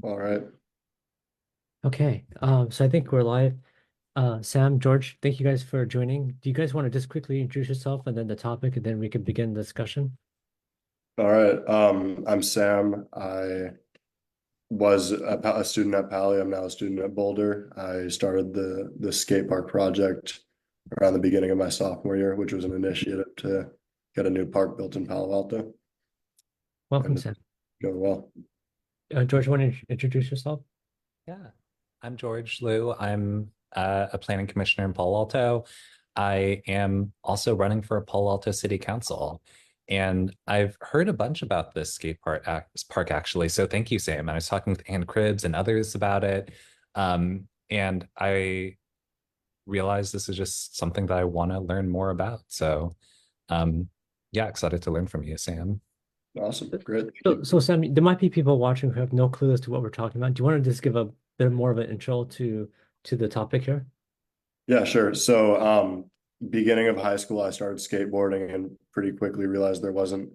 All right. Okay, so I think we're live. Sam, George, thank you guys for joining. Do you guys want to just quickly introduce yourself and then the topic, and then we can begin the discussion? All right. I'm Sam. I was a student at Pali. I'm now a student at Boulder. I started the skate park project around the beginning of my sophomore year, which was an initiative to get a new park built in Palo Alto, Welcome, and it's Sam. going well. George, want to introduce yourself? Yeah, I'm George Liu. I'm a planning commissioner in Palo Alto. I am also running for Palo Alto City Council. And I've heard a bunch about this park actually. So thank you, Sam. I was talking with Ann Cribbs and others about it. And I realized this is just something that I want to learn more about. So um, yeah, excited to learn from you, Sam. Awesome. Great. Thank So, you. so Sam, there might be people watching who have no clue as to what we're talking about. Do you want to just give a bit more of an intro to the topic here? Yeah, sure. So, beginning of high school, I started skateboarding and pretty quickly realized there wasn't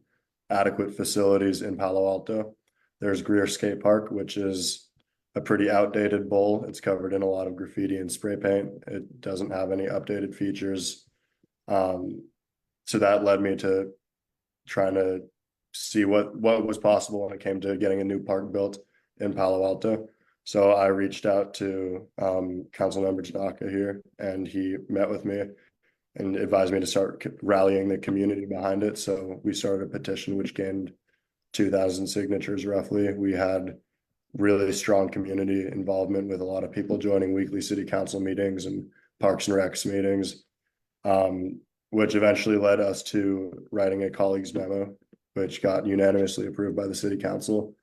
adequate facilities in Palo Alto. There's Greer Skate Park, which is a pretty outdated bowl. It's covered in a lot of graffiti and spray paint. It doesn't have any updated features. Um, so that led me to trying to see what was possible when it came to getting a new park built in Palo Alto. So I reached out to Councilmember Tanaka here, and he met with me and advised me to start rallying the community behind it. So we started a petition which gained 2,000 signatures roughly. We had really strong community involvement with a lot of people joining weekly city council meetings and Parks and Recs meetings, which eventually led us to writing a colleagues memo, which got unanimously approved by the city council,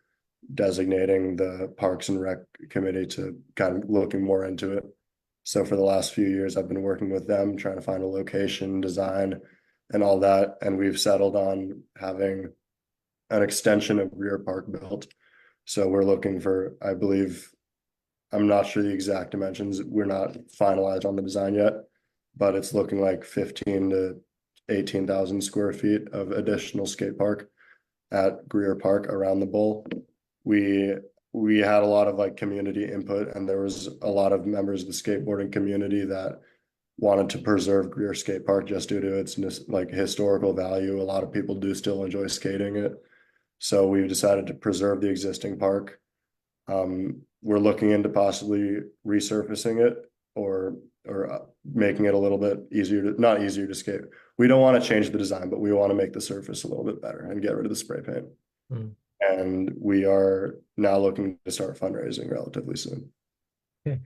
designating the Parks and Rec committee to kind of looking more into it. So for the last few years, I've been working with them, trying to find a location, design, and all that. And we've settled on having an extension of Greer Park built. So we're looking for, I believe, I'm not sure the exact dimensions. We're not finalized on the design yet, but it's looking like 15 to 18,000 square feet of additional skate park at Greer Park around the bowl. We we had a lot of like community input, and there was a lot of members of the skateboarding community that wanted to preserve Greer Skate Park just due to its like historical value. A lot of people do still enjoy skating it. So we've decided to preserve the existing park. We're looking into possibly resurfacing it or making it a little bit easier to not easier to skate. We don't want to change the design, but we want to make the surface a little bit better and get rid of the spray paint. Mm. And we are now looking to start fundraising relatively soon. Okay.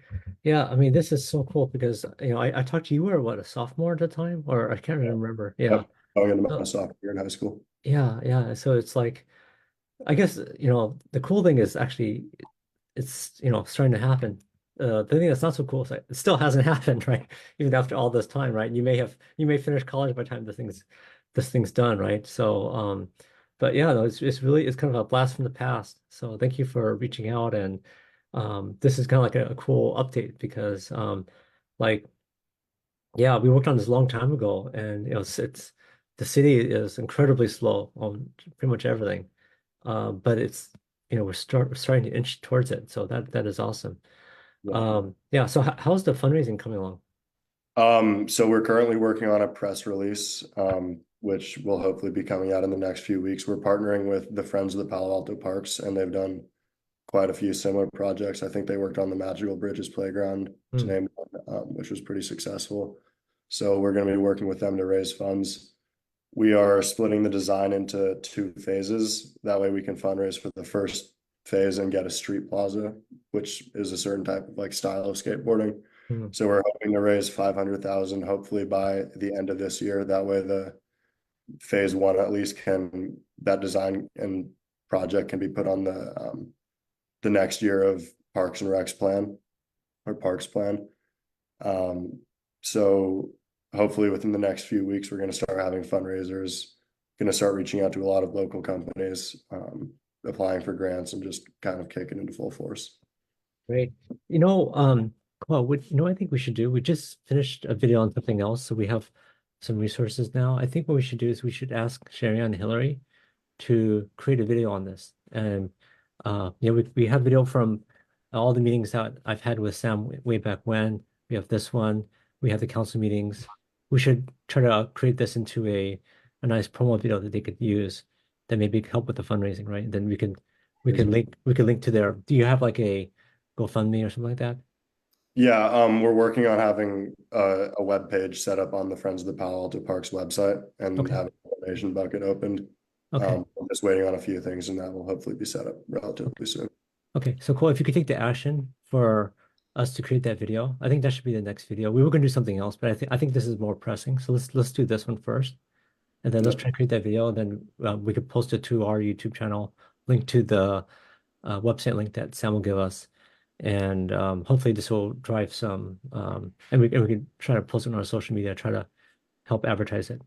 Yeah, I mean, this is so cool because, I talked to you, were what, a sophomore at the time? Or I can't Yeah. remember. Yeah. Yep. Going into my Uh, sophomore year in high school. yeah, yeah. So it's like, I guess, the cool thing is actually it's, starting to happen. The thing that's not so cool is that it still hasn't happened, right? Even after all this time, right? You may finish college by the time this thing's done, right? So, but yeah, no, it's really it's kind of a blast from the past. So thank you for reaching out, and this is kind of like a cool update because like yeah, we worked on this a long time ago, and it's the city is incredibly slow on pretty much everything. But it's we're starting to inch towards it, so that is awesome. Yeah. Yeah. So how's the fundraising coming along? So we're currently working on a press release, which will hopefully be coming out in the next few weeks. We're partnering with the Friends of the Palo Alto Parks, and they've done quite a few similar projects. I think they worked on the Magical Bridges Playground to Hmm. name one, which was pretty successful. So we're going to be working with them to raise funds. We are splitting the design into two phases. That way we can fundraise for the first phase and get a street plaza, which is a certain type of like style of skateboarding. Hmm. So we're hoping to raise 500,000 hopefully by the end of this year. That way the phase one at least can that design and project can be put on the next year of Parks and Recs plan or Parks plan. Um, so hopefully within the next few weeks, we're going to start having fundraisers, going to start reaching out to a lot of local companies, applying for grants and just kind of kicking into full force. Great. Well, I think we should do? We just finished a video on something else, so we have some resources now. I think what we should do is we should ask Sherry and Hillary to create a video on this, and Yeah, we have video from all the meetings that I've had with Sam way back when. We have this one. We have the council meetings. We should try to create this into a nice promo video that they could use that maybe could help with the fundraising, right? Then we could link to their. Do you have like a GoFundMe or something like that? Yeah, we're working on having a web page set up on the Friends of the Palo Alto Parks website and Okay. having a donation bucket opened. Okay. I'm just waiting on a few things, and that will hopefully be set up relatively soon. Okay. So cool. If you could take the action for us to create that video, I think that should be the next video. We were gonna do something else, but I think this is more pressing. So let's do this one first. And then let's Yep. try to create that video. And then we could post it to our YouTube channel, link to the website link that Sam will give us. And hopefully this will drive some, and we can try to post it on our social media, try to help advertise it.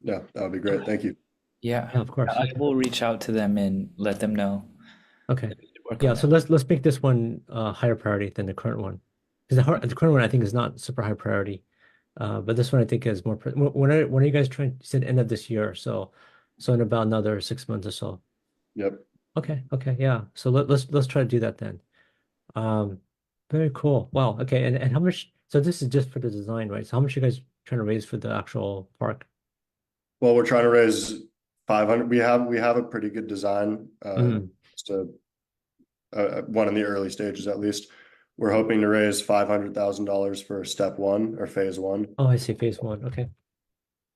Yeah, that would be great. Thank you. Yeah, Yeah, of course. I will reach out to them and let them know. Okay. that we should work Yeah, on so that. let's make this one higher priority than the current one. Because the current one I think is not super high priority. But this one I think is more when are you guys trying? You said end of this year, so in about another 6 months or so. Yep. Okay, yeah. So let's try to do that then. Um, Very cool. Wow. Okay, and how much? So this is just for the design, right? So how much you guys trying to raise for the actual park? Well, we're trying to raise 500. We have a pretty good design. Mm. Just one in the early stages at least. We're hoping to raise $500,000 for step one or phase one. Oh, I see. Phase one. Okay.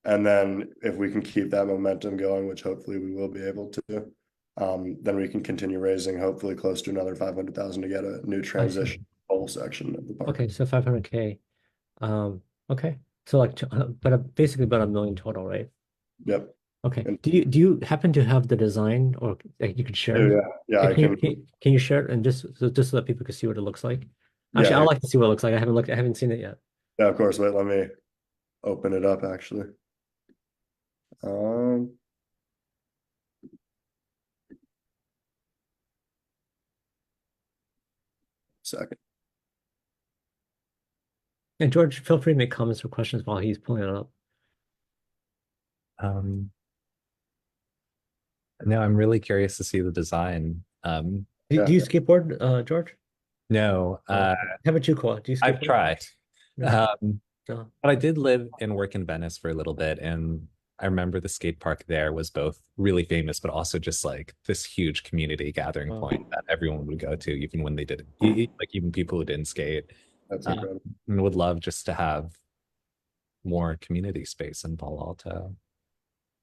And then if we can keep that momentum going, which hopefully we will be able to, then we can continue raising hopefully close to another 500,000 to get a new I see. transition whole section of the park. Okay, so 500K. Okay. So like, but basically about 1 million total, right? Yep. Okay. And Do you happen to have the design or like you could share it? yeah, I can. Can you share it and just so that people can see what it looks like? Actually, Yeah, I'd like to see what it looks like. I haven't seen it yet. yeah, of course. Wait, let me open it up actually. Um, Second. And George, feel free to make comments or questions while he's pulling it up. No, I'm really curious to see the design. Do you skateboard, George? No, How about you, Cole? Do you I've skateboard? tried. No. Um, No. but I did live and work in Venice for a little bit, and I remember the skate park there was both really famous, but also just like this huge community gathering Wow. point that everyone would go to, even when they didn't, like even people who didn't skate. That's Um, incredible. and would love just to have more community space in Palo Alto.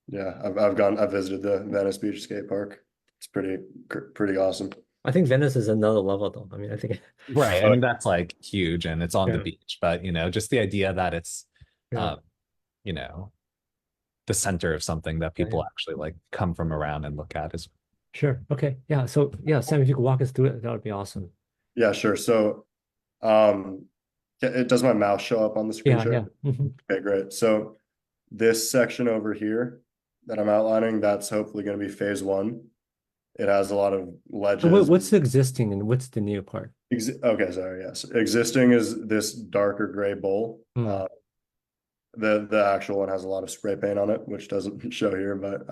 Yeah, I've visited the Venice Beach skate park. It's pretty awesome. I think Venice is another level though. I mean, I think Right. I mean, that's like huge and it's on the Yeah. beach, but just the idea that it's, Yeah. um, you know, the center of something that people Yeah. actually like come from around and look at is Sure. Okay. Yeah. So yeah, Sam, if you could walk us through it, that would be awesome. Yeah, sure. So, does my mouse show up on the screen Yeah. share? Yeah. Mhm. Okay, great. So this section over here that I'm outlining, that's hopefully going to be phase one. It has a lot of So ledges. what's the existing and what's the new part? Okay, sorry, yes. Existing is this darker gray bowl. Mm. The actual one has a lot of spray paint on it, which doesn't show here, but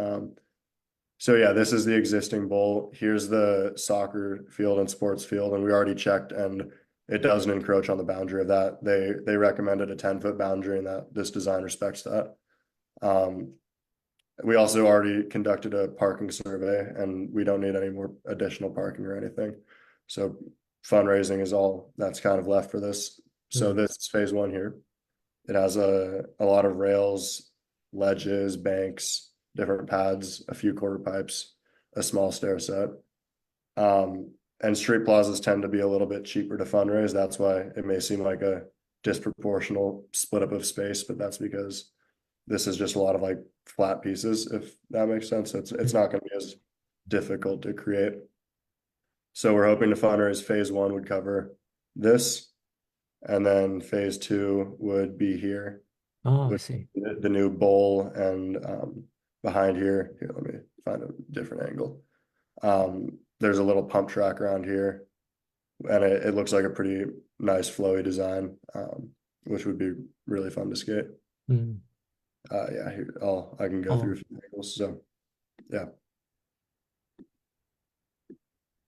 so yeah, this is the existing bowl. Here's the soccer field and sports field, and we already checked, and it doesn't encroach on the boundary of that. They recommended a 10-foot boundary, and that this design respects that. We also already conducted a parking survey, and we don't need any more additional parking or anything. So fundraising is all that's kind of left for this. So this is phase one here. It has a lot of rails, ledges, banks, different pads, a few quarter pipes, a small stair set. And street plazas tend to be a little bit cheaper to fundraise. That's why it may seem like a disproportional split up of space, but that's because this is just a lot of like flat pieces, if that makes sense. It's not going to be as difficult to create. So we're hoping to fundraise phase one would cover this, and then phase two would be here. Oh, I see. The new bowl, and behind here, let me find a different angle. There's a little pump track around here, and it looks like a pretty nice flowy design, which would be really fun to skate. Mm. Yeah, here, I can go through a few angles. So yeah.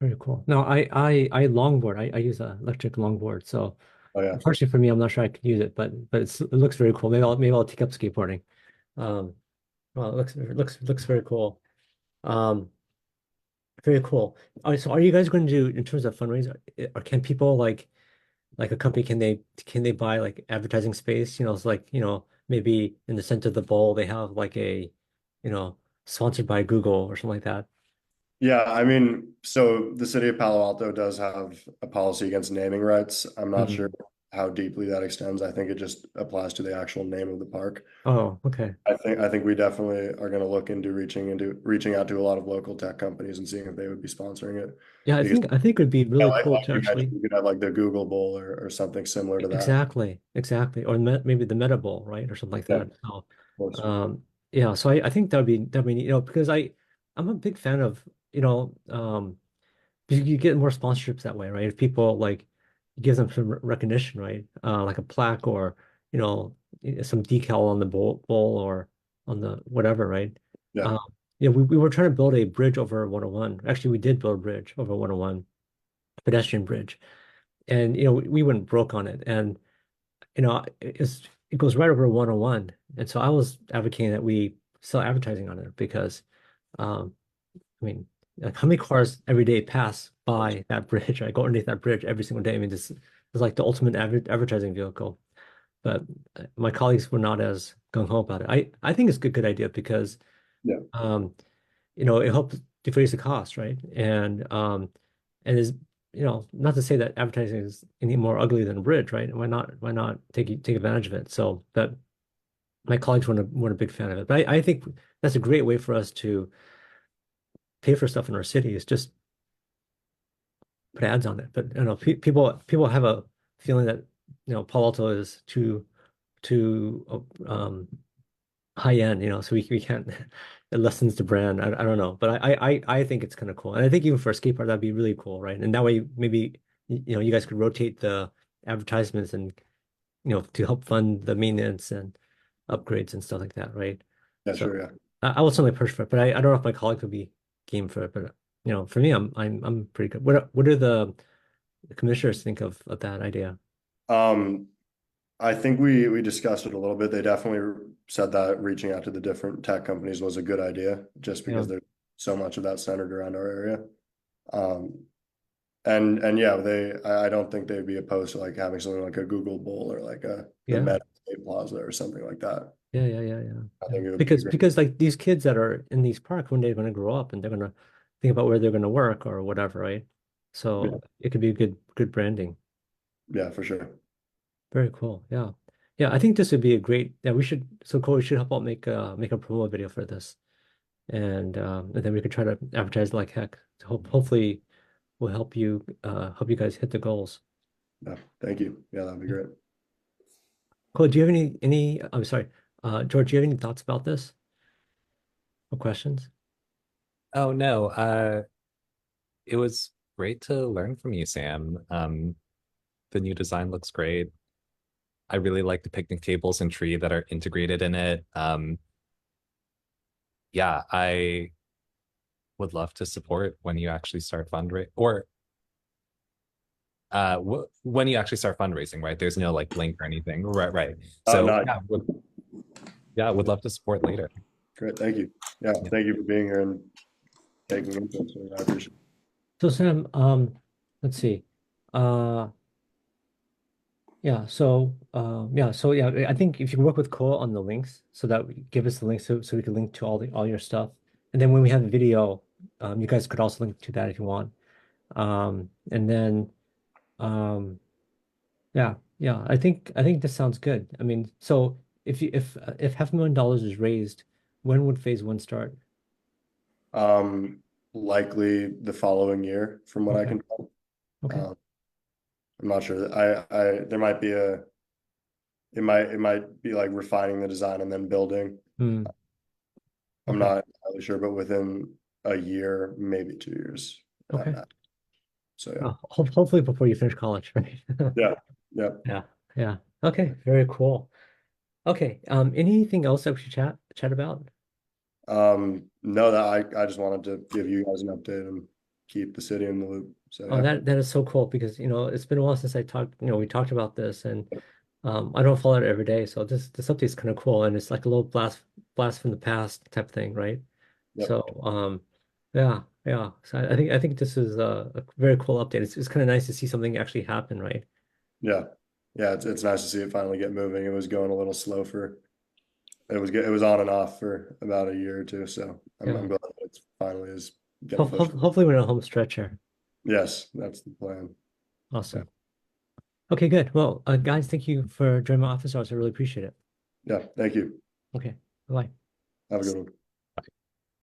Very cool. No, I longboard. I use a electric longboard. So Oh yeah. unfortunately for me, I'm not sure I could use it, but it looks very cool. Maybe I'll take up skateboarding. Um, well, it looks very cool. Um, very cool. All right, so are you guys going to do in terms of fundraising, or can people like a company, can they buy like advertising space? It's like, maybe in the center of the bowl they have like sponsored by Google or something like that. Yeah, I mean, so the city of Palo Alto does have a policy against naming rights. I'm not sure Mhm. how deeply that extends. I think it just applies to the actual name of the park. Oh, okay. I think we definitely are going to look into reaching out to a lot of local tech companies and seeing if they would be sponsoring it. Yeah, I Because think I think it'd be yeah, really cool like to you mentioned, actually. you could have like the Google Bowl or something similar to that. Exactly. Or maybe the Meta Bowl, right? Or something like Yeah, of that. So, course. yeah, so I think that'd be neat, because I'm a big fan of, because you get more sponsorships that way, right? If people like give them some recognition, right? Like a plaque or, you know, some decal on the bowl or on the whatever, right? Yeah, Um, we were trying to build a bridge over 101. Actually, we did build a bridge over 101, pedestrian bridge. And we went broke on it. And it goes right over 101. And so I was advocating that we sell advertising on it because I mean, like how many cars every day pass by that bridge? I go underneath that bridge every single day. I mean, this is like the ultimate advertising vehicle. But my colleagues were not as gung-ho about it. I think it's a good idea because yeah, um, it helps defray the cost, right? And is not to say that advertising is any more ugly than a bridge, right? Why not take advantage of it? So, but my colleagues weren't a big fan of it. But I think that's a great way for us to pay for stuff in our city, is just put ads on it. But people have a feeling that Palo Alto is too high end, so we can't. It lessens the brand. I don't know, but I think it's kind of cool, and I think even for a skate park that'd be really cool, right? And that way maybe you guys could rotate the advertisements and to help fund the maintenance and upgrades and stuff like that, right? yeah, So sure, yeah. I will certainly push for it, but I don't know if my colleagues would be game for it. But for me, I'm pretty good. What do the commissioners think of that idea? Um, I think we discussed it a little bit. They definitely said that reaching out to the different tech companies was a good idea, just Yeah, because there's so much of that centered around our area. Um, and yeah, I don't think they'd be opposed to like having something like a Google Bowl or like the yeah, Meta State Plaza or something like that. yeah. I think it would be Because great. like these kids that are in these parks, one day they're going to grow up and they're going to think about where they're going to work or whatever, right? Yeah, So it could be a good branding. yeah, for sure. Very cool. Yeah. Yeah, I think this would be a great, yeah, Cole, we should help out make a promo video for this. And then we could try to advertise like heck. So hopefully we'll help you guys hit the goals. Yeah, thank you. Yeah, that'd be great. Cole, do you have I'm sorry, George, do you have any thoughts about this or questions? Oh no, it was great to learn from you, Sam. The new design looks great. I really like the picnic tables and tree that are integrated in it. Yeah, I would love to support when you actually start fundraising, or when you actually start fundraising, right? There's no like link or anything. Right, right. So Not yeah, would love to support later. great. Thank you. Yeah, Yeah. thank you for being here and taking input. So I appreciate it. So Sam, let's see. Uh yeah, I think if you can work with Cole on the links, so that give us the links so we can link to all your stuff. And then when we have the video, you guys could also link to that if you want. And then um yeah, I think this sounds good. I mean, so if $500,000 is raised, when would phase one start? Um, Likely the following year, from what I Okay. can tell. Okay. Um, I'm not sure. There might be it might be like refining the design and then building. Hmm. I'm Okay. not entirely sure, but within a year, maybe 2 years at Okay. max. So yeah, Hopefully before you finish college, right? yeah, yeah. Yeah. Yeah. Okay. Very cool. Okay. Anything else that we should chat about? No, that I just wanted to give you guys an update and keep the city in the loop. So Oh, yeah, that is so cool because it's been a while since I talked, we talked about this, and I don't follow it every day, so this update is kind of cool, and it's like a little blast from the past type thing, right? yep, So yeah, yeah. So I think this is a very cool update. It's kind of nice to see something actually happen, right? yeah, yeah. It's nice to see it finally get moving. It was going a little slow for it was on and off for about a year or two. So I'm Yeah. glad that it's finally is getting pushed. Hopefully we're in a home stretch here. Yes, that's the plan. Awesome. Okay, good. Well, guys, thank you for joining my office hours. I really appreciate it. Yeah, thank you. Okay, bye. Have a good one.